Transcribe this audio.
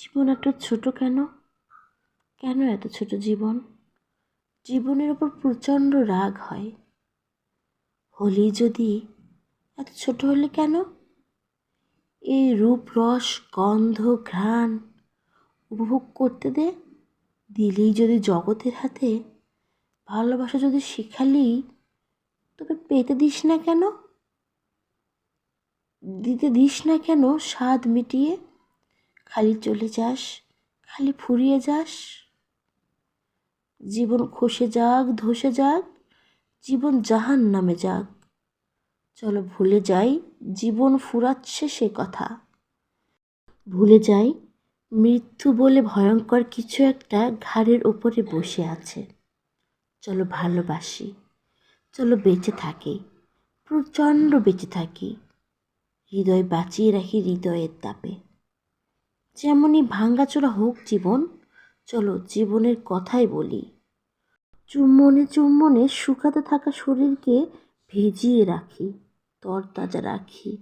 জীবন এত ছোট কেন? কেন এত ছোট জীবন? জীবনের ওপর প্রচণ্ড রাগ হয়। হোলি যদি এত ছোট হলে কেন? এই রূপ রস গন্ধ ঘ্রাণ উপভোগ করতে দে। দিলেই যদি জগতের হাতে, ভালোবাসা যদি শিখালি, তবে পেতে দিস না কেন? দিতে দিস না কেন স্বাদ মিটিয়ে? খালি চলে যাস, খালি ফুরিয়ে যাস। জীবন খসে যাক ধসে যাক, জীবন জাহান্নামে যাক, চলো ভুলে যাই জীবন ফুরাচ্ছে সে কথা। ভুলে যাই মৃত্যু বলে ভয়ঙ্কর কিছু একটা ঘাড়ের ওপরে বসে আছে। চলো ভালোবাসি, চলো বেঁচে থাকি, প্রচণ্ড বেঁচে থাকি, হৃদয় বাঁচিয়ে রাখি হৃদয়ের তাপে। যেমনই ভাঙ্গাচোরা হোক জীবন, চলো জীবনের কথাই বলি। চুম্বনে চুম্বনে শুকাতে থাকা শরীরকে ভিজিয়ে রাখি, তরতাজা রাখি।